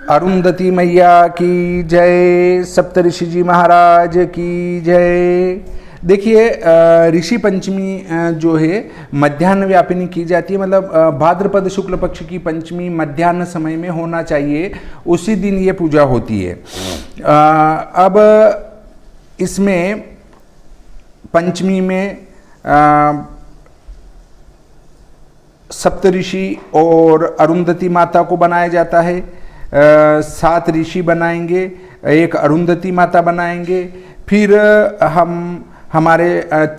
अरुंधति मैया की जय, सप्तऋषि जी महाराज की जय। देखिए ऋषि पंचमी जो है मध्याह्न व्यापिनी की जाती है, मतलब भाद्रपद शुक्ल पक्ष की पंचमी मध्याह्न समय में होना चाहिए, उसी दिन ये पूजा होती है। अब इसमें पंचमी में सप्तऋषि और अरुंधति माता को बनाया जाता है। 7 ऋषि बनाएंगे, एक अरुंधति माता बनाएंगे। फिर हम हमारे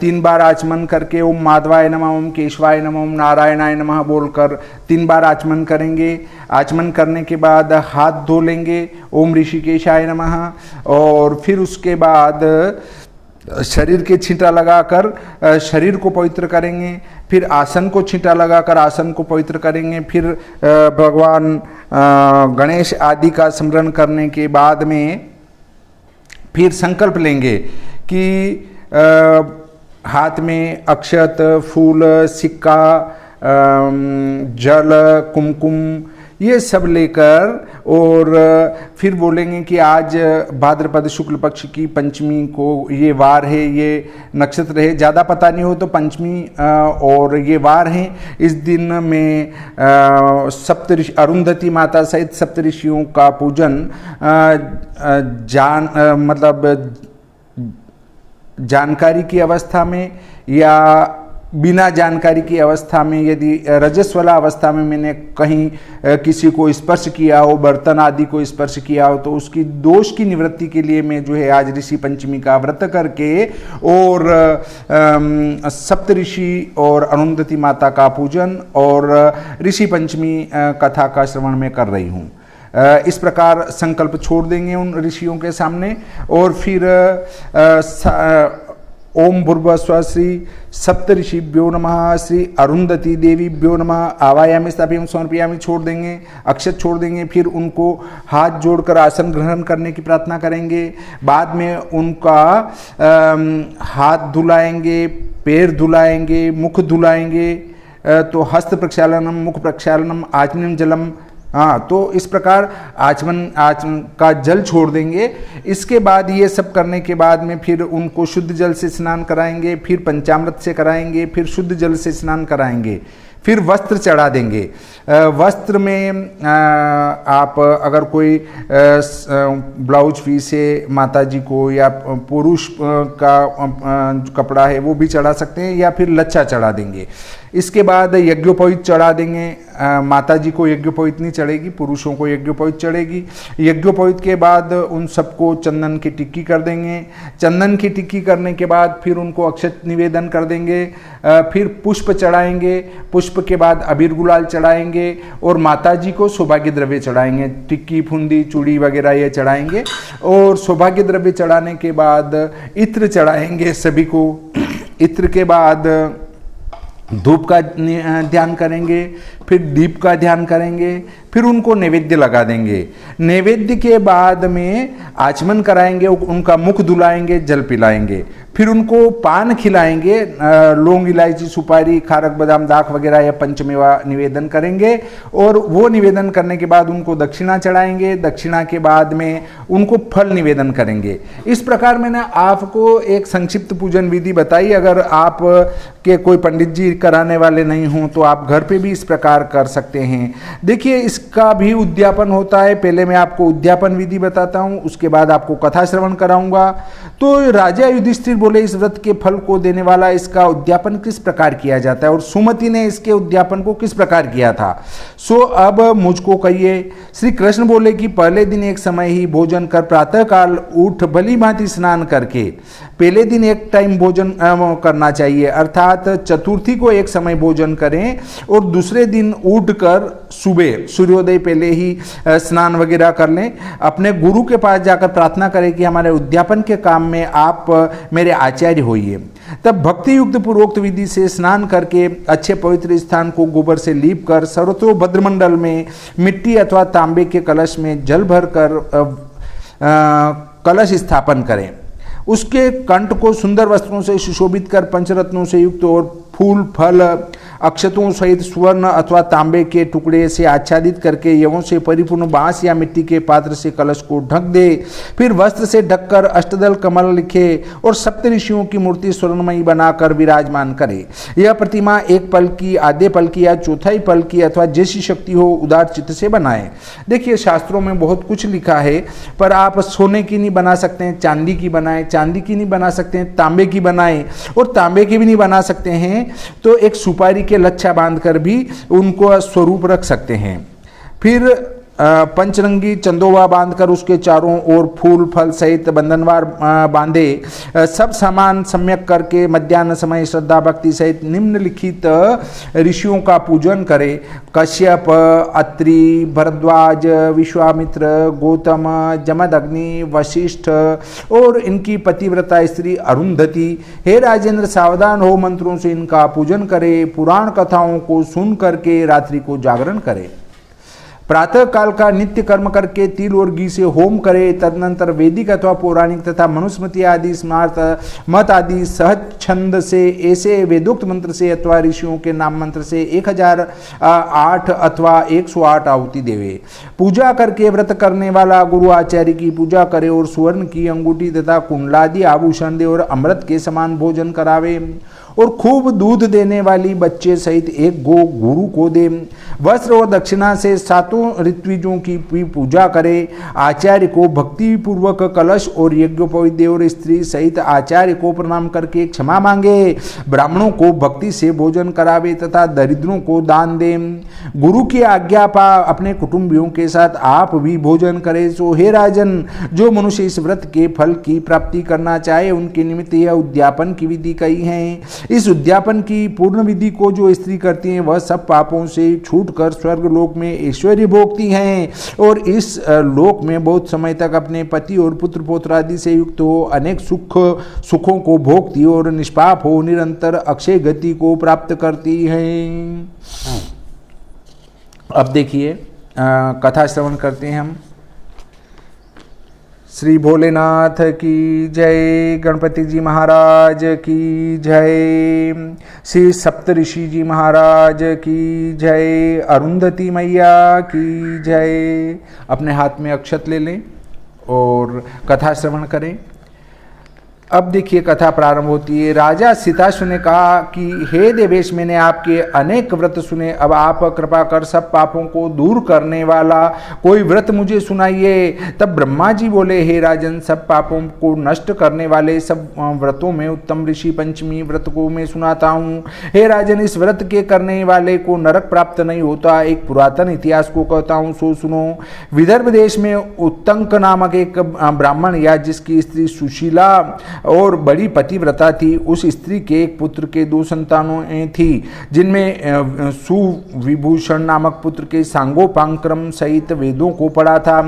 3 बार आचमन करके ओम माधवाय नमः, ओम केशवाय नमः, ओम नारायणाय नमः बोलकर 3 बार आचमन करेंगे। आचमन करने के बाद हाथ धो लेंगे, ओम ऋषिकेशाय नमः। और फिर उसके बाद शरीर के छींटा लगाकर शरीर को पवित्र करेंगे। फिर आसन को छींटा लगाकर आसन को पवित्र करेंगे। फिर भगवान गणेश आदि का स्मरण करने के बाद में फिर संकल्प लेंगे कि हाथ में अक्षत, फूल, सिक्का, जल, कुमकुम ये सब लेकर और फिर बोलेंगे कि आज भाद्रपद शुक्ल पक्ष की पंचमी को ये वार है, ये नक्षत्र है, ज़्यादा पता नहीं हो तो पंचमी और ये वार हैं। इस दिन में सप्तऋषि अरुंधति माता सहित सप्तऋषियों का पूजन मतलब जानकारी की अवस्था में या बिना जानकारी की अवस्था में, यदि रजस्वला अवस्था में मैंने कहीं किसी को स्पर्श किया हो, बर्तन आदि को स्पर्श किया हो, तो उसकी दोष की निवृत्ति के लिए मैं जो है आज ऋषि पंचमी का व्रत करके और सप्तऋषि और अरुंधति माता का पूजन और ऋषि पंचमी कथा का श्रवण मैं कर रही हूँ। इस प्रकार संकल्प छोड़ देंगे उन ऋषियों के सामने। और फिर ओम भूर्भुवः श्री सप्तऋषिभ्यो नमः, श्री अरुंधति देवीभ्यो नमः, आवायामि स्थापयामि समर्पयामि छोड़ देंगे, अक्षत छोड़ देंगे। फिर उनको हाथ जोड़कर आसन ग्रहण करने की प्रार्थना करेंगे। बाद में उनका हाथ धुलाएंगे, पैर धुलाएंगे, मुख धुलाएंगे। तो हस्त प्रक्षालनम, मुख प्रक्षालनम, आचमनम जलम, हाँ, तो इस प्रकार आचमन का जल छोड़ देंगे। इसके बाद ये सब करने के बाद में फिर उनको शुद्ध जल से स्नान कराएंगे, फिर पंचामृत से कराएंगे, फिर शुद्ध जल से स्नान कराएंगे, फिर वस्त्र चढ़ा देंगे। वस्त्र में आप अगर कोई ब्लाउज पीस है माता जी को या पुरुष का कपड़ा है वो भी चढ़ा सकते हैं, या फिर लच्छा चढ़ा देंगे। इसके बाद यज्ञोपवीत चढ़ा देंगे। माता जी को यज्ञोपवीत नहीं चढ़ेगी, पुरुषों को यज्ञोपवीत चढ़ेगी। यज्ञोपवीत के बाद उन सबको चंदन की टिक्की कर देंगे। चंदन की टिक्की करने के बाद फिर उनको अक्षत निवेदन कर देंगे। फिर पुष्प चढ़ाएंगे, पुष्प के बाद अबीर गुलाल चढ़ाएंगे और माता जी को सौभाग्य द्रव्य चढ़ाएंगे, टिक्की, फुंदी, चूड़ी वगैरह ये चढ़ाएंगे। और सौभाग्य द्रव्य चढ़ाने के बाद इत्र चढ़ाएंगे सभी को। इत्र के बाद धूप का ध्यान करेंगे, फिर दीप का ध्यान करेंगे, फिर उनको नैवेद्य लगा देंगे। नैवेद्य के बाद में आचमन कराएंगे, उनका मुख धुलाएंगे, जल पिलाएंगे, फिर उनको पान खिलाएंगे, लौंग, इलायची, सुपारी, खारक, बादाम, दाख वगैरह या पंचमेवा निवेदन करेंगे। और वो निवेदन करने के बाद उनको दक्षिणा चढ़ाएंगे। दक्षिणा के बाद में उनको फल निवेदन करेंगे। इस प्रकार मैंने आपको एक संक्षिप्त पूजन विधि बताई। अगर आप के कोई पंडित जी कराने वाले नहीं हों तो आप घर पे भी इस प्रकार कर सकते हैं। देखिए इसका भी उद्यापन होता है। पहले मैं आपको उद्यापन विधि बताता हूँ, उसके बाद आपको कथा श्रवण कराऊंगा। तो राजा युधिष्ठिर बोले इस व्रत के फल को देने वाला इसका उद्यापन किस प्रकार किया जाता है और सुमति ने इसके उद्यापन को किस प्रकार किया था। सो अब मुझको कहिए। श्री कृष्ण बोले कि पहले दिन एक समय ही भोजन कर प्रातः काल उठ भली भांति स्नान करके पहले दिन एक टाइम भोजन करना चाहिए, अर्थात चतुर्थी को एक समय भोजन करें और दूसरे दिन उठकर सुबह सूर्योदय पहले ही स्नान वगैरह कर लें। अपने गुरु के पास जाकर प्रार्थना करें कि हमारे उद्यापन के काम में आप मेरे आचार्य होइए। तब भक्ति युक्त पूर्वोक्त विधि से स्नान करके अच्छे पवित्र स्थान को गोबर से लीप कर सर्वतो भद्रमंडल में मिट्टी अथवा तांबे के कलश में जल भर कर कलश स्थापन करें। उसके कंठ को सुंदर वस्त्रों से सुशोभित कर पंचरत्नों से युक्त और फूल, फल अक्षतों सहित स्वर्ण अथवा तांबे के टुकड़े से आच्छादित करके यवों से परिपूर्ण बांस या मिट्टी के पात्र से कलश को ढक दे। फिर वस्त्र से ढककर अष्टदल कमल लिखे और सप्तऋषियों की मूर्ति स्वर्णमयी बनाकर विराजमान करे। यह प्रतिमा एक पल की, आधे पल की या चौथाई पल की अथवा जैसी शक्ति हो उदार चित्त से बनाए। देखिए शास्त्रों में बहुत कुछ लिखा है, पर आप सोने की नहीं बना सकते हैं, चांदी की बनाए, चांदी की नहीं बना सकते हैं, तांबे की बनाए, और तांबे की भी नहीं बना सकते हैं तो एक सुपारी के लच्छा बांधकर भी उनको स्वरूप रख सकते हैं। फिर पंचरंगी चंदोवा बांधकर उसके चारों ओर फूल फल सहित बंधनवार बांधे। सब सामान सम्यक करके मध्याह्न समय श्रद्धा भक्ति सहित निम्नलिखित ऋषियों का पूजन करे। कश्यप, अत्रि, भरद्वाज, विश्वामित्र, गौतम, जमदग्नि, वशिष्ठ और इनकी पतिव्रता स्त्री अरुंधति। हे राजेंद्र, सावधान हो, मंत्रों से इनका पूजन करे। पुराण कथाओं को सुन करके रात्रि को जागरण करे। प्रातः काल का नित्य कर्म करके तिल और घी से होम करे। तदनंतर वैदिक अथवा पौराणिक तथा मनुस्मृति आदि स्मार्त मत आदि सहज छंद से ऐसे वेदोक्त मंत्र से अथवा ऋषियों के नाम मंत्र से 1008 अथवा 108 आहुति देवे। पूजा करके व्रत करने वाला गुरु आचार्य की पूजा करे और सुवर्ण की अंगूठी तथा कुंडलादि आभूषण दे और अमृत के समान भोजन करावे और खूब दूध देने वाली बच्चे सहित एक गो गुरु को दे। वस्त्र और दक्षिणा से सातों ऋत्विजों की पूजा करे। आचार्य को भक्ति पूर्वक कलश और यज्ञोपवीत दे और स्त्री सहित आचार्य को प्रणाम करके क्षमा मांगे। ब्राह्मणों को भक्ति से भोजन करावे तथा दरिद्रों को दान दे। गुरु की आज्ञा पा अपने कुटुंबियों के साथ आप भी भोजन करे। सो हे राजन, जो मनुष्य इस व्रत के फल की प्राप्ति करना चाहे उनके निमित्त यह उद्यापन की विधि कही है। इस उद्यापन की पूर्ण विधि को जो स्त्री करती हैं वह सब पापों से छूटकर स्वर्ग लोक में ऐश्वर्य भोगती हैं और इस लोक में बहुत समय तक अपने पति और पुत्र पौत्र आदि से युक्त हो अनेक सुखों को भोगती और निष्पाप हो निरंतर अक्षय गति को प्राप्त करती हैं। अब देखिए कथा श्रवण करते हैं हम। श्री भोलेनाथ की जय, गणपति जी महाराज की जय, श्री सप्तऋषि जी महाराज की जय, अरुंधति मैया की जय। अपने हाथ में अक्षत ले लें और कथा श्रवण करें। अब देखिए कथा प्रारंभ होती है। राजा सिताश्व ने कहा कि हे देवेश, मैंने आपके अनेक व्रत सुने, अब आप कृपा कर सब पापों को दूर करने वाला कोई व्रत मुझे सुनाइए। तब ब्रह्मा जी बोले, हे राजन, सब पापों को नष्ट करने वाले सब व्रतों में उत्तम ऋषि पंचमी व्रत को मैं सुनाता हूँ। हे राजन, इस व्रत के करने वाले को नरक प्राप्त नहीं होता। एक पुरातन इतिहास को कहता हूँ, सो सुनो। विदर्भ देश में उत्तंक नामक एक ब्राह्मण या जिसकी स्त्री सुशीला और बड़ी पतिव्रता थी, उस स्त्री के एक पुत्र के 2 संतानों थी, जिनमें सुविभूषण नामक पुत्र के सांगोपांक्रम सहित वेदों को पढ़ा था।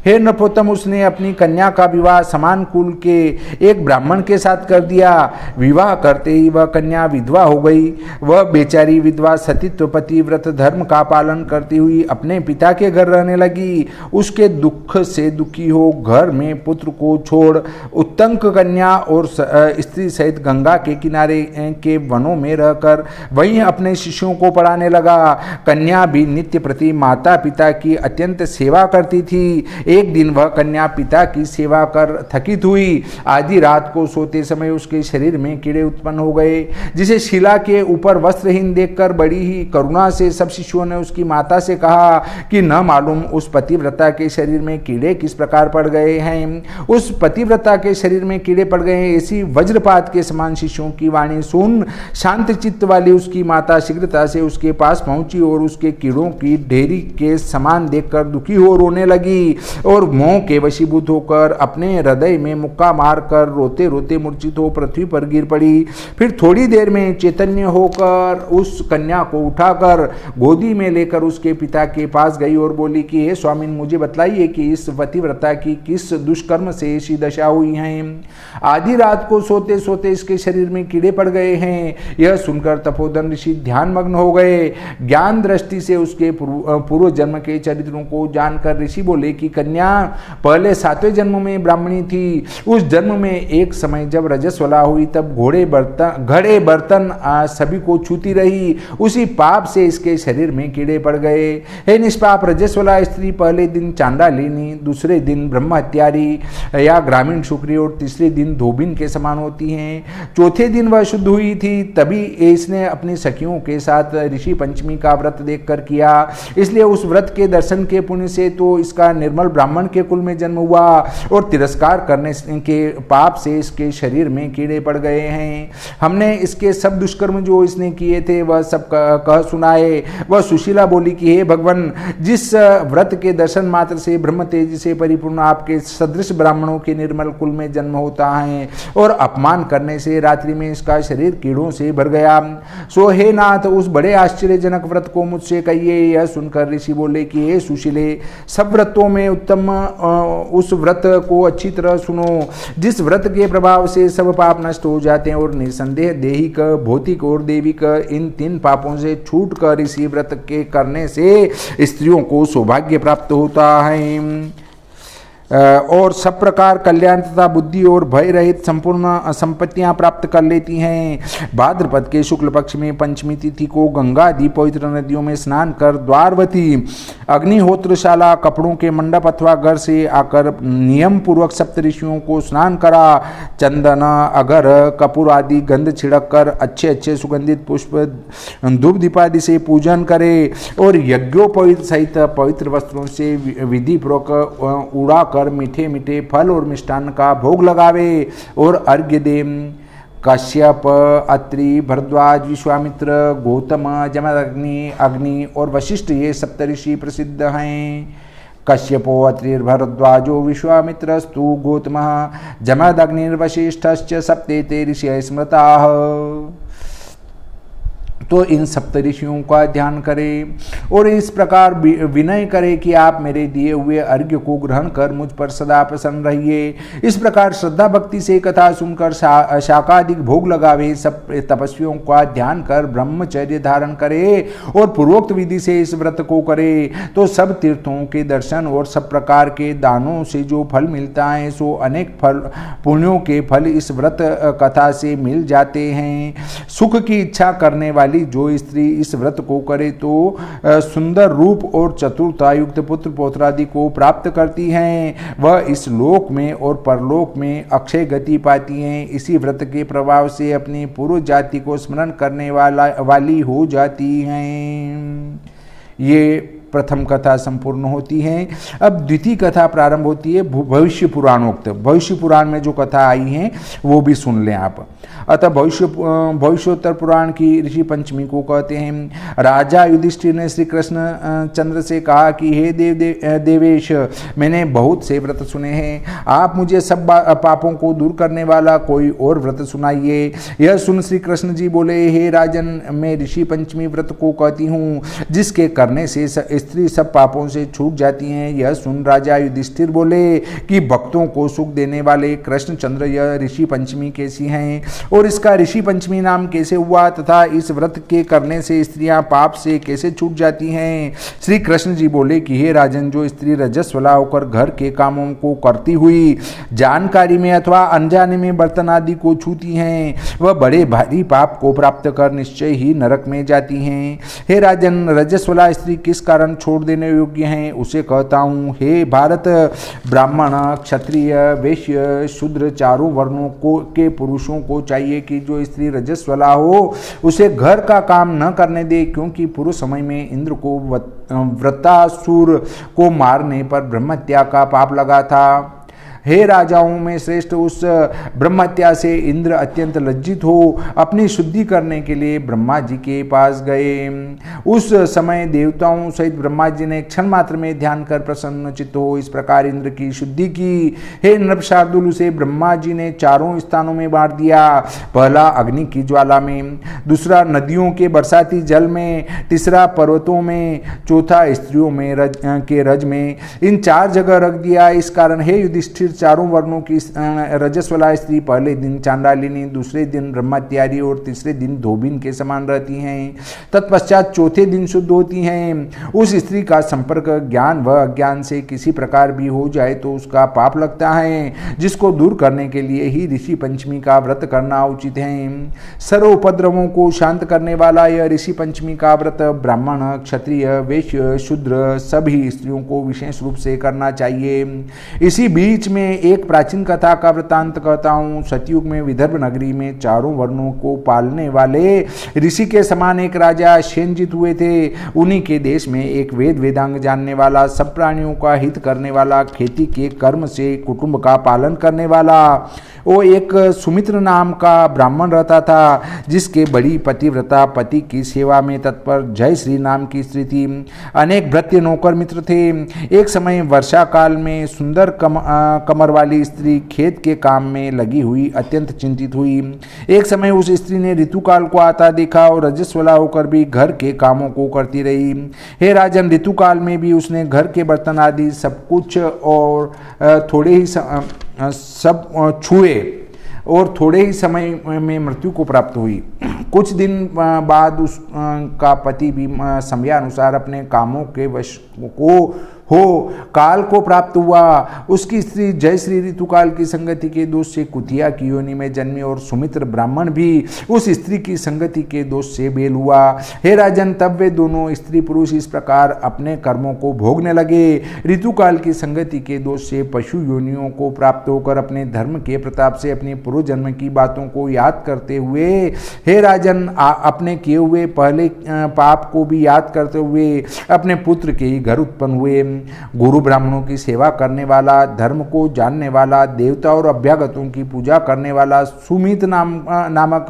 हे नृपोत्तम, उसने अपनी कन्या का विवाह समान कुल के एक ब्राह्मण के साथ कर दिया। विवाह करते ही वह कन्या विधवा हो गई। वह बेचारी विधवा सतीत्व पतिव्रत धर्म का पालन करती हुई अपने पिता के घर रहने लगी। उसके दुख से दुखी हो घर में पुत्र को छोड़ उत्तंक कन्या और स्त्री सहित गंगा के किनारे के वनों में रहकर वहीं अपने शिष्यों को पढ़ाने लगा। कन्या भी नित्य प्रति माता पिता की अत्यंत सेवा करती थी। एक दिन वह कन्या पिता की सेवा कर थकित हुई। आधी रात को सोते समय उसके शरीर में कीड़े उत्पन्न हो गए, जिसे शिला के ऊपर वस्त्रहीन देखकर बड़ी ही करुणा से सब शिष्यों ने उसकी माता से कहा कि न मालूम उस पतिव्रता के शरीर में कीड़े किस प्रकार पड़ गए हैं। उस पतिव्रता के शरीर में कीड़े पड़ गए हैं, ऐसी वज्रपात के समान शिष्यों की वाणी सुन शांत चित्त वाली उसकी माता शीघ्रता से उसके पास पहुंची और उसके कीड़ों की ढेरी के समान देखकर दुखी हो रोने लगी और मोह के वशीभूत होकर अपने हृदय में मुक्का मारकर रोते रोते मूर्छित हो पृथ्वी पर गिर पड़ी। फिर थोड़ी देर में चैतन्य होकर उस कन्या को उठाकर गोदी में लेकर उसके पिता के पास गई और बोली कि हे स्वामिन, मुझे बतलाइए कि इस पतिव्रता की किस दुष्कर्म से ऐसी दशा हुई है। आधी रात को सोते सोते इसके शरीर में कीड़े पड़ गए हैं। यह सुनकर तपोधन ऋषि ध्यानमग्न हो गए। ज्ञान दृष्टि से उसके पूर्व जन्म के चरित्रों को जानकर ऋषि बोले कि कन्या पहले 7वें जन्म में ब्राह्मणी थी। उस जन्म में एक समय जब रजस्वला हुई तब घड़े बर्तन सभी को छूती रही। उसी पाप से इसके शरीर में कीड़े पड़ गए। हे निष्पाप रजस्वला स्त्री पहले दिन चांडालिनी, दूसरे दिन ब्रह्म हत्यारी या ग्रामीण शुक्री और तीसरे दिन धोबिन के समान होती हैं। चौथे दिन वह शुद्ध हुई थी, तभी इसने अपनी सखियों के साथ ऋषि पंचमी का व्रत देखकर किया। इसलिए उस व्रत के दर्शन के पुण्य से तो इसका निर्मल ब्राह्मण के कुल में जन्म हुआ और तिरस्कार करने के पाप से इसके शरीर में कीड़े पड़ गए हैं। हमने इसके सब दुष्कर्म जो इसने किए थे वह सब कह सुनाए। वह सुशीला बोली कि हे भगवान, जिस व्रत के दर्शन मात्र से ब्रह्म तेज से परिपूर्ण आपके सदृश ब्राह्मणों के निर्मल कुल में जन्म होता है और अपमान करने से रात्रि में इसका शरीर कीड़ों से भर गया, सो हे नाथ उस बड़े आश्चर्यजनक व्रत को मुझसे कहिए। यह सुनकर ऋषि बोले कि हे सुशीले, सब व्रतों में उत्तम उस व्रत को अच्छी तरह सुनो जिस व्रत के प्रभाव से सब पाप नष्ट हो जाते हैं और निसंदेह देहिक, भौतिक और देविक इन 3 पापों से छूट कर इसी व्रत के करने से स्त्रियों को सौभाग्य प्राप्त होता है और सब प्रकार कल्याण तथा बुद्धि और भय रहित संपूर्ण संपत्तियां प्राप्त कर लेती हैं। भाद्रपद के शुक्ल पक्ष में पंचमी तिथि को गंगा आदि पवित्र नदियों में स्नान कर द्वारवती, अग्निहोत्रशाला, कपड़ों के मंडप अथवा घर से आकर नियम पूर्वक सप्तऋषियों को स्नान करा, चंदन, अगर, कपूर आदि गंध छिड़क कर अच्छे अच्छे सुगंधित पुष्प धूप दीपादि से पूजन करे और यज्ञोपवीत सहित पवित्र वस्त्रों से विधि पूर्वक उड़ा कर मीठे मीठे फल और मिष्टान्न का भोग लगावे और अर्घ्य दे। कश्यप, अत्रि, भरद्वाज, विश्वामित्र, गौतम, जमदग्नि, अग्नि और वशिष्ठ ये सप्तऋषि प्रसिद्ध हैं। कश्यपो अत्रिर्भरद्वाजो विश्वामित्रस्तु गौतमः जमदग्निर्वशिष्ठश्च सप्तेते ऋषयः स्मृताः। तो इन सप्तऋषियों का ध्यान करें और इस प्रकार विनय करें कि आप मेरे दिए हुए अर्घ्य को ग्रहण कर मुझ पर सदा प्रसन्न रहिए। इस प्रकार श्रद्धा भक्ति से कथा सुनकर शाकादिक भोग लगावे, सब तपस्वियों का ध्यान कर ब्रह्मचर्य धारण करे और पूर्वोक्त विधि से इस व्रत को करे तो सब तीर्थों के दर्शन और सब प्रकार के दानों से जो फल मिलता है सो अनेक फल पुण्यों के फल इस व्रत कथा से मिल जाते हैं। सुख की इच्छा करने वाली जो स्त्री इस व्रत को करे तो सुंदर रूप और चतुरता युक्त पुत्र पौत्रादि को प्राप्त करती हैं। वह इस लोक में और परलोक में अक्षय गति पाती हैं। इसी व्रत के प्रभाव से अपनी पूर्व जाति को स्मरण करने वाली हो जाती हैं। ये प्रथम कथा संपूर्ण होती है। अब द्वितीय कथा प्रारंभ होती है भविष्य पुराणोक्त। भविष्य पुराण में जो कथा आई है वो भी सुन लें आप। अतः भविष्योत्तर पुराण की ऋषि पंचमी को कहते हैं। राजा युधिष्ठिर ने श्री कृष्ण चंद्र से कहा कि हे देवेश, मैंने बहुत से व्रत सुने हैं, आप मुझे सब पापों को दूर करने वाला कोई और व्रत सुनाइए। यह सुन श्री कृष्ण जी बोले, हे राजन, मैं ऋषि पंचमी व्रत को कहती हूँ जिसके करने से स्त्री सब पापों से छूट जाती हैं। यह सुन राजा युधिष्ठिर बोले कि भक्तों को सुख देने वाले कृष्णचंद्र, यह ऋषि पंचमी कैसी हैं और इसका ऋषि पंचमी नाम कैसे हुआ तथा इस व्रत के करने से स्त्रियां पाप से कैसे छूट जाती हैं। श्री कृष्ण जी बोले कि हे राजन, जो स्त्री रजस्वला होकर घर के कामों को करती हुई जानकारी में अथवा अनजाने में बर्तन आदि को छूती हैं वह बड़े भारी पाप को प्राप्त कर निश्चय ही नरक में जाती हैं। हे राजन, रजस्वला स्त्री किस कारण छोड़ देने योग्य हैं उसे कहता हूँ। हे भारत, ब्राह्मण, क्षत्रिय, वैश्य, शूद्र चारों वर्णों के पुरुषों को चाहिए कि जो स्त्री रजस्वला हो उसे घर का काम न करने दे, क्योंकि पूर्व समय में इंद्र को वृत्रासुर को मारने पर ब्रह्महत्या का पाप लगा था। हे राजाओं में श्रेष्ठ, उस ब्रह्महत्या से इंद्र अत्यंत लज्जित हो अपनी शुद्धि करने के लिए ब्रह्मा जी के पास गए। उस समय देवताओं सहित ब्रह्मा जी ने क्षण मात्र में ध्यान कर प्रसन्न चित्त हो इस प्रकार इंद्र की शुद्धि की। हे नृपशार्दूल, उसे ब्रह्मा जी ने चारों स्थानों में बांट दिया। पहला अग्नि की ज्वाला में, दूसरा नदियों के बरसाती जल में, तीसरा पर्वतों में, चौथा स्त्रियों में के रज में। इन 4 जगह रख दिया। इस कारण हे युधिष्ठिर, चारों वर्णों की रजस्वला स्त्री पहले दिन चांडालिनी, दूसरे दिन ब्रह्मत्यारी और तीसरे दिन धोबिन के समान रहती हैं। तत्पश्चात चौथे दिन शुद्ध होती हैं। उस स्त्री का संपर्क ज्ञान व अज्ञान से किसी प्रकार भी हो जाए तो उसका पाप लगता है, जिसको दूर करने के लिए ही ऋषि पंचमी का व्रत करना उचित है। सर्व उपद्रवों को शांत करने वाला यह ऋषि पंचमी का व्रत ब्राह्मण, क्षत्रिय, वैश्य, शूद्र सभी स्त्रियों को विशेष रूप से करना चाहिए। इसी बीच में एक प्राचीन कथा का वृतांत कहता हूँ। सतयुग में विदर्भ नगरी में चारों वर्णों को पालने वाले ऋषि के समान एक राजा सेनजीत हुए थे। उन्हीं के देश में एक वेद वेदांग जानने वाला, सब प्राणियों का हित करने वाला, खेती के कर्म से कुटुंब का पालन करने वाला वो एक सुमित्र नाम का ब्राह्मण रहता था, जिसके बड़ी पतिव्रता पति की सेवा में तत्पर जय श्री नाम की स्त्री थी। अनेक भृत्य नौकर मित्र थे। एक समय वर्षा काल में सुंदर कमर वाली स्त्री खेत के काम में लगी हुई अत्यंत चिंतित हुई। एक समय उस स्त्री ने ऋतुकाल को आता देखा और रजस्वला होकर भी घर के कामों को करती रही। हे राजन, ऋतुकाल में भी उसने घर के बर्तन आदि सब कुछ और थोड़े ही सब छुए और थोड़े ही समय में मृत्यु को प्राप्त हुई। कुछ दिन बाद उसका पति भी समयानुसार अपने कामों के वश को काल को प्राप्त हुआ। उसकी स्त्री जय श्री ऋतुकाल की संगति के दोष से कुतिया की योनि में जन्मी और सुमित्र ब्राह्मण भी उस स्त्री की संगति के दोष से बेल हुआ। हे राजन, तब वे दोनों स्त्री पुरुष इस प्रकार अपने कर्मों को भोगने लगे। ऋतुकाल की संगति के दोष से पशु योनियों को प्राप्त होकर अपने धर्म के प्रताप से अपने पूर्व जन्म की बातों को याद करते हुए, हे राजन, अपने किए हुए पहले पाप को भी याद करते हुए अपने पुत्र के ही घर उत्पन्न हुए। गुरु ब्राह्मणों की सेवा करने वाला, धर्म को जानने वाला, देवता और अभ्यागतों की पूजा करने वाला सुमित नामक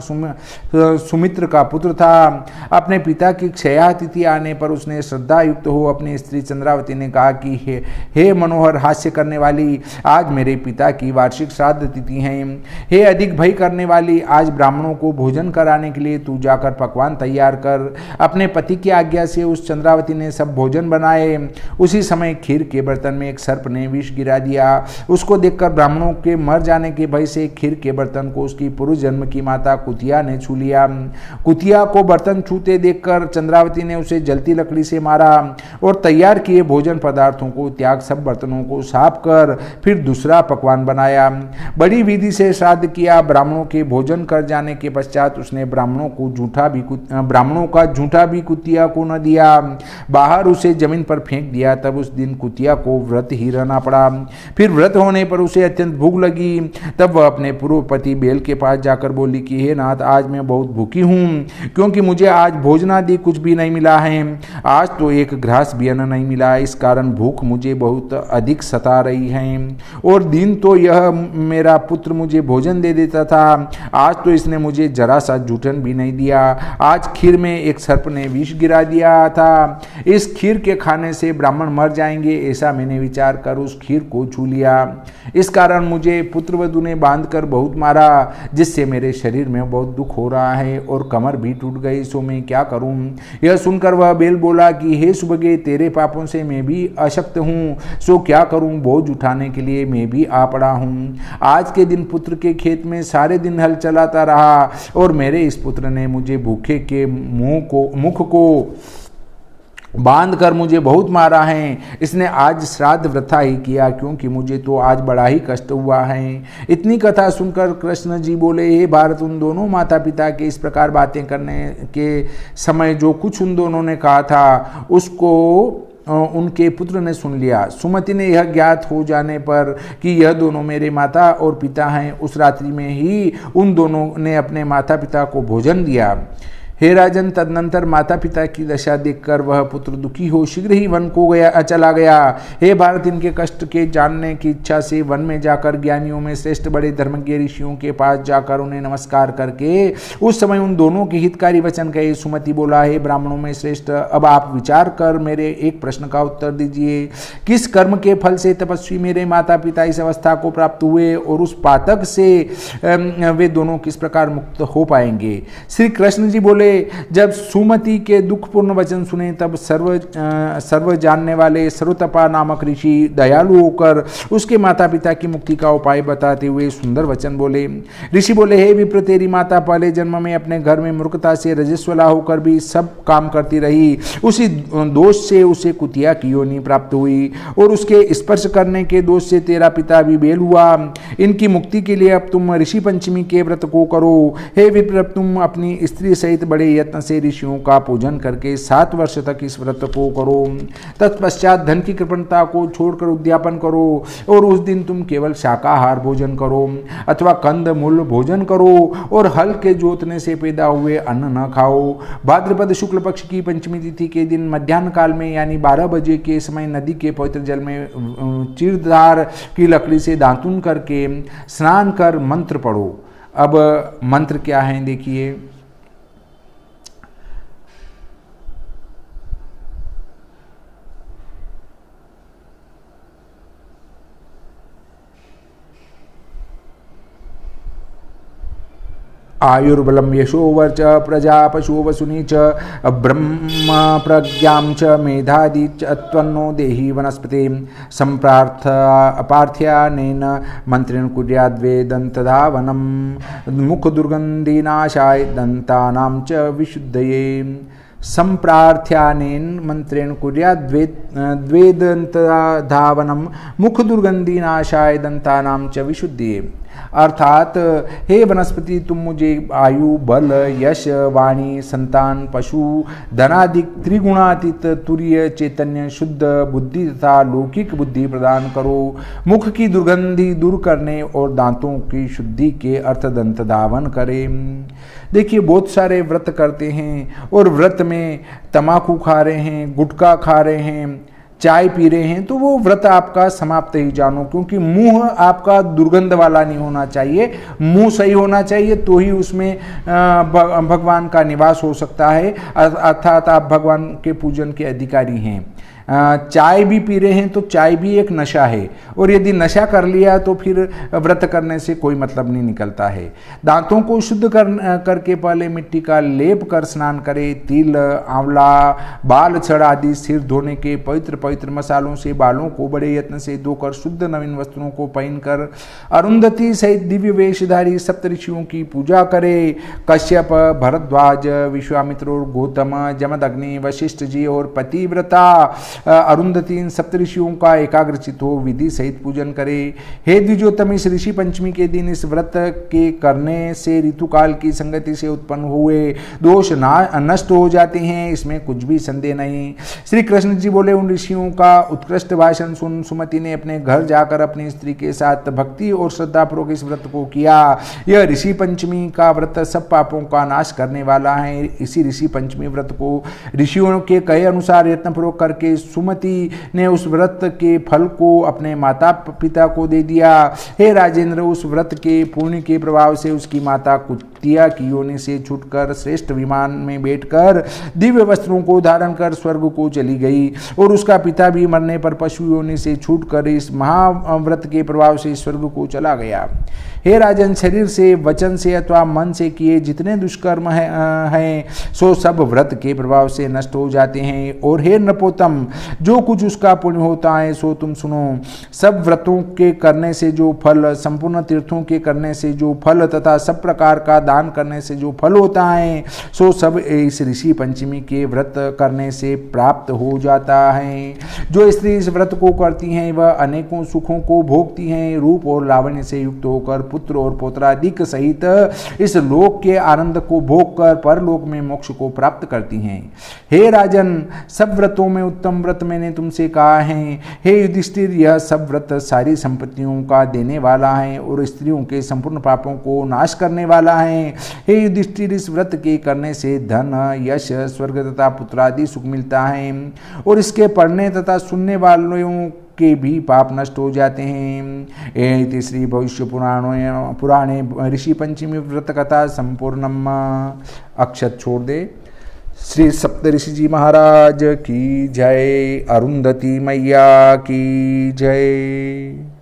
सुमित्र का पुत्र था। अपने पिता की क्षया तिथि आने पर उसने श्रद्धा युक्त हो अपनी स्त्री चंद्रावती ने कहा कि हे मनोहर हास्य करने वाली, आज मेरे पिता की वार्षिक श्राद्ध तिथि है। हे अधिक भय करने वाली, आज ब्राह्मणों को भोजन कराने के लिए तू जाकर पकवान तैयार कर। अपने पति की आज्ञा से उस चंद्रावती ने सब भोजन बनाए। उसी समय खीर के बर्तन में एक सर्प ने विष गिरा दिया। उसको देखकर ब्राह्मणों के मर जाने के भय से खीर के बर्तन को उसकी पूर्व जन्म की माता कुतिया ने छू लिया। कुतिया को बर्तन छूते देखकर चंद्रावती ने उसे जलती लकड़ी से मारा और तैयार किए भोजन पदार्थों को त्याग सब बर्तनों को साफ कर फिर दूसरा पकवान बनाया। बड़ी विधि से श्राद्ध किया। ब्राह्मणों के भोजन कर जाने के पश्चात उसने ब्राह्मणों का झूठा भी कुतिया को न दिया, बाहर उसे जमीन पर फेंक दिया। तब उस दिन कुतिया को व्रत ही रहना पड़ा। फिर व्रत होने पर उसे अत्यंत भूख लगी। तब वह अपने पूर्व पति बेल के पास जाकर बोली कि हे नाथ, आज मैं बहुत भूखी हूँ, क्योंकि मुझे आज भोजनादि कुछ भी नहीं मिला है। आज तो एक घास भी अन्न नहीं मिला। इस कारण भूख मुझे बहुत अधिक सता रही है। और दिन तो यह मेरा पुत्र मुझे भोजन दे देता था, आज तो इसने मुझे जरा सा जूठन भी नहीं दिया। आज खीर में एक सर्प ने विष गिरा दिया था। इस खीर के खाने से ब्राह्मण मर जाएंगे, ऐसा मैंने विचार कर उस खीर को छू लिया। इस कारण मुझे पुत्रवधू ने बांधकर बहुत मारा, जिससे मेरे शरीर में बहुत दुख हो रहा है और कमर भी टूट गई। सो मैं क्या करूं? यह सुनकर वह बेल बोला कि हे सुबगे, तेरे पापों से मैं भी अशक्त हूं, सो क्या करूं? बोझ उठाने के लिए मैं भी आ पड़ा हूं। आज के दिन पुत्र के खेत में सारे दिन हल चलाता रहा और मेरे इस पुत्र ने मुझे भूखे के मुख को बांध कर मुझे बहुत मारा है। इसने आज श्राद्ध वृथा ही किया, क्योंकि मुझे तो आज बड़ा ही कष्ट हुआ है। इतनी कथा सुनकर कृष्ण जी बोले, हे भारत, उन दोनों माता पिता के इस प्रकार बातें करने के समय जो कुछ उन दोनों ने कहा था उसको उनके पुत्र ने सुन लिया। सुमति ने यह ज्ञात हो जाने पर कि यह दोनों मेरे माता और पिता हैं, उस रात्रि में ही उन दोनों ने अपने माता पिता को भोजन दिया। हे राजन, तदनंतर माता पिता की दशा देखकर वह पुत्र दुखी हो शीघ्र ही वन को चला गया। हे भारत, इनके कष्ट के जानने की इच्छा से वन में जाकर ज्ञानियों में श्रेष्ठ बड़े धर्मज्ञ ऋषियों के पास जाकर उन्हें नमस्कार करके उस समय उन दोनों के हितकारी वचन कहे। सुमति बोला, हे ब्राह्मणों में श्रेष्ठ, अब आप विचार कर मेरे एक प्रश्न का उत्तर दीजिए। किस कर्म के फल से तपस्वी मेरे माता पिता इस अवस्था को प्राप्त हुए और उस पातक से वे दोनों किस प्रकार मुक्त हो पाएंगे? श्री कृष्ण जी बोले, जब सुमति के दुखपूर्ण वचन सुने तब सर्व जानने वाले सर्वतपा नामक ऋषि दयालु होकर उसके माता पिता की मुक्ति का उपाय बताते हुए सुंदर वचन बोले। ऋषि बोले, हे विप्र, तेरी माता पहले जन्म में अपने घर में मूर्खता से रजस्वला होकर भी सब काम करती रही, उसी दोष से उसे कुतिया की योनि प्राप्त हुई और उसके स्पर्श करने के दोष से तेरा पिता भी बेल हुआ। इनकी मुक्ति के लिए अब तुम ऋषि पंचमी के व्रत को करो। हे विप्र, तुम अपनी स्त्री सहित बड़े यत्न से ऋषियों का पूजन करके 7 वर्ष तक इस व्रत को करो। तत्पश्चात धन की कृपणता को छोड़कर उद्यापन करो और उस दिन तुम केवल शाकाहार भोजन करो अथवा कंद मूल भोजन करो और हल के जोतने से पैदा हुए अन्न न खाओ। भाद्रपद शुक्ल पक्ष की पंचमी तिथि के दिन मध्याह्न काल में यानी 12 बजे के समय नदी के पवित्र जल में चीरधार की लकड़ी से दातुन करके स्नान कर मंत्र पढ़ो। अब मंत्र क्या है देखिए। आयुर्बलम यशोवर्च प्रजा पशु वसुनी च ब्रह्म प्रज्ञां च मेधादि च त्वन्नो देहि वनस्पति संप्रार्थ्यानेन मंत्रेण कुर्याद्वेदन्तधावनं मुख दुर्गन्धिनाशाय दन्तानां च विशुद्धये। संप्रार्थ्यानेन मंत्रेण कुर्याद्वेदन्तधावनं मुख दुर्गन्धिनाशाय दन्तानां च विशुद्धये। अर्थात, हे वनस्पति, तुम मुझे आयु, बल, यश, वाणी, संतान, पशु, धनादिक त्रिगुणातीत तुरीय चैतन्य, शुद्ध बुद्धि तथा लौकिक बुद्धि प्रदान करो। मुख की दुर्गंधि दूर करने और दांतों की शुद्धि के अर्थ दंत धावन करें। देखिए, बहुत सारे व्रत करते हैं और व्रत में तम्बाकू खा रहे हैं, गुटखा खा रहे हैं, चाय पी रहे हैं, तो वो व्रत आपका समाप्त ही जानो, क्योंकि मुंह आपका दुर्गंध वाला नहीं होना चाहिए। मुंह सही होना चाहिए तो ही उसमें भगवान का निवास हो सकता है, अर्थात आप भगवान के पूजन के अधिकारी हैं। चाय भी पी रहे हैं तो चाय भी एक नशा है, और यदि नशा कर लिया तो फिर व्रत करने से कोई मतलब नहीं निकलता है। दांतों को शुद्ध करके पहले मिट्टी का लेप कर स्नान करें। तिल, आंवला, बाल छड़ आदि सिर धोने के पवित्र पवित्र मसालों से बालों को बड़े यत्न से धोकर शुद्ध नवीन वस्त्रों को पहनकर अरुंधति सहित दिव्य वेशधारी सप्तऋषियों की पूजा करें। कश्यप, भरद्वाज, विश्वामित्र और गौतम, जमदग्नि, वशिष्ठ जी और पतिव्रता अरुंधति इन सप्तऋषियों का एकाग्रचित हो विधि सहित पूजन करे। हे द्विजोत्तम, इस ऋषि पंचमी के दिन इस व्रत के करने से ऋतुकाल की संगति से उत्पन्न हुए दोष नष्ट हो जाते हैं, इसमें कुछ भी संदेह नहीं। श्री कृष्ण जी बोले, उन ऋषियों का उत्कृष्ट भाषण सुन सुमति ने अपने घर जाकर अपनी स्त्री के साथ भक्ति और श्रद्धापूर्वक इस व्रत को किया। यह ऋषि पंचमी का व्रत सब पापों का नाश करने वाला है। इसी ऋषि पंचमी व्रत को ऋषियों के कहे अनुसार यत्नपूर्वक करके सुमति ने उस व्रत के फल को अपने माता पिता को दे दिया। हे राजेंद्र, उस व्रत के पुण्य के प्रभाव से उसकी माता कुतिया की योनि से छूटकर श्रेष्ठ विमान में बैठकर दिव्य वस्त्रों को धारण कर स्वर्ग को चली गई, और उसका पिता भी मरने पर पशु योनि से छूटकर इस महाव्रत के प्रभाव से स्वर्ग को चला गया। हे राजन, शरीर से, वचन से अथवा मन से किए जितने दुष्कर्म हैं सो सब व्रत के प्रभाव से नष्ट हो जाते हैं। और हे नृपोत्तम, जो कुछ उसका पुण्य होता है सो तुम सुनो। सब व्रतों के करने से जो फल, संपूर्ण तीर्थों के करने से जो फल तथा सब प्रकार का दान करने से जो फल होता है सो सब इस ऋषि पंचमी के व्रत करने से प्राप्त हो जाता है। जो स्त्री इस व्रत को करती हैं वह अनेकों सुखों को भोगती हैं। रूप और लावण्य से युक्त होकर पुत्र और पौत्रादिक सहित इस लोक के आनंद को भोग कर परलोक में मोक्ष को प्राप्त करती हैं। हे राजन, सब व्रतों में उत्तम व्रत मैंने तुमसे कहा है। हे युधिष्ठिर, यह सब व्रत सारी संपत्तियों का देने वाला है और स्त्रियों के संपूर्ण पापों को नाश करने वाला है। हे युधिष्ठिर, इस व्रत के करने से धन, यश, स्वर्ग तथा पुत्रादि सुख मिलता है, और इसके पढ़ने तथा सुनने वालों के भी पाप नष्ट हो जाते हैं। श्री भविष्य पुराणे ऋषि पंचमी व्रत कथा संपूर्णम। अक्षत छोड़ दे। श्री सप्तऋषि जी महाराज की जय। अरुंधति मैया की जय।